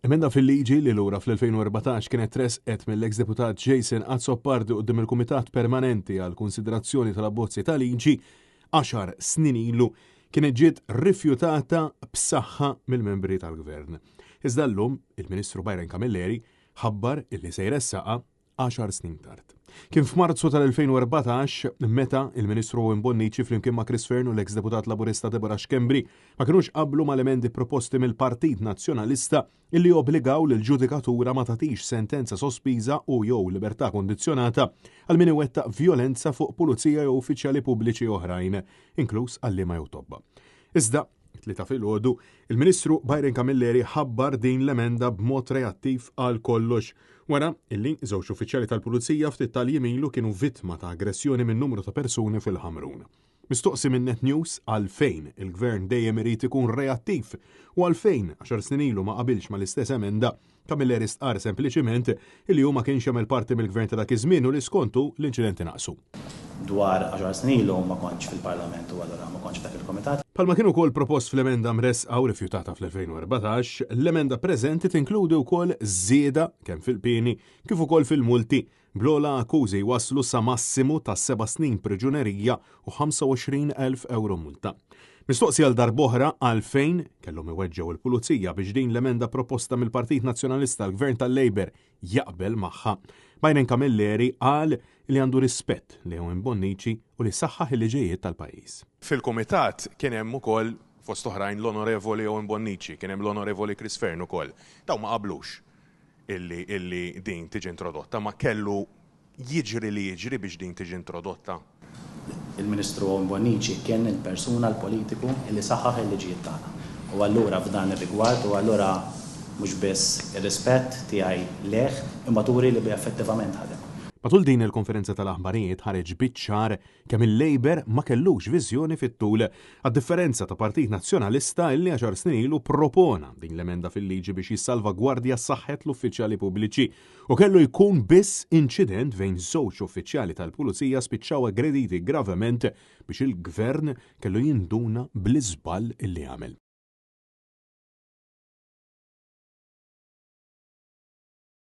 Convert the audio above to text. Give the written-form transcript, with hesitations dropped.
Emenda fil-liġi li lura fl-2014 kienet tresqet mill-eks deputat Jason Azzopardi quddiem il-Kumitat Permanenti għal konsiderazzjoni tal-abbozzi ta' liġi 10 snin ilu kienet ġiet rifjutata b'saħħa mill-membri tal-Gvern. Iżda llum il-Ministru Byron Camilleri ħabbar illi se jressaqha 10 snin tard. Kien f'Marzu tal-2014 meta il-Ministru Owen Bonnici flimkien ma' Chris Fearn u l-eks deputat laburista Deborah Schembri ma kienux qablu mal-emendi proposti mill-Partit Nazzjonalista illi obbligaw lil ġudikatura ma tagħtix sentenza sospiża u jew libertà kondizzjonata għal min iwettaq vjolenza fuq pulizija jew uffiċjali pubbliċi oħrajn, inkluż għalliema jew tobba. Iżda tlieta filgħodu, il-Ministru Byron Camilleri ħabbar din l-emenda b'mod reattiv għal kollox wara illi żewġ uffiċjali tal-Pulizija ftit tal-jimilu kienu vittma ta' aggressjoni minn numru ta' persuni fil-Ħamrun. Mistoqsi minn Net News għalfejn il-Gvern dejjem irid ikun reattiv u għalfejn 10 snin ilu ma qabilx mal-istess emenda, Camilleri stqar sempliċiment illi hu ma kienx jagħmel parti mill-Gvern ta' dak iż-żmien u li skontu l-inċidenti naqsu. Dwar 10 snin ilu ma kontx fil-Parlament u allura ma kontx dak il-Komitat. Palma kienu wkoll propost fl-emenda mresqa u rifjutata fl-2014, l-emenda preżenti tinkludi wkoll żieda kemm fil-pieni kif ukoll fil-multi bl-ogħla akkużi waslu sa massimu ta' 7 snin priġunerija u 25,000 euro multa. Mistoqsi għal darb'oħra għalfejn kellhom iweġġew il-Pulizija biex din l-emenda proposta mill-Partit Nazzjonalista l-Gvern tal-Labor jaqbel magħha. Byron Camilleri qal li għandu rispett li Owen Bonnici u li saħħaħ il-liġijiet tal-pajjiż. Fil-Kumitat kien hemm ukoll fost oħrajn l-Onorevoli Owen Bonnici, kien hemm l-Onorevoli Chris Fearn ukoll. Daw ma qablux illi din tiġi introdotta, ma kellu jiġri li jiġri biex din tiġi introdotta. Il-Ministru Owen Bonnici kien il-persuna l-politiku illi saħħaħ il-liġijiet tagħna. U allura f'dan ir-rigward u allura mhux biss ir-rispett tiegħi leħ imma turi li effettivament ħadem. Matul din il-konferenza tal-aħbarijiet ħareġ biċ-ċar kemm il-Labor ma kellux viżjoni fit-tul għad-differenza ta' Partit Nazzjonalista illi 10 snin ilu propona din l-emenda fil-liġi biex jissalvagwardja s-saħħet l-uffiċjali pubbliċi u kellu jkun biss inċident fejn żewġ uffiċjali tal-Pulizija spiċċaw aggrediti gravement biex il-Gvern kellu jinduna bl-iżball illi għamel.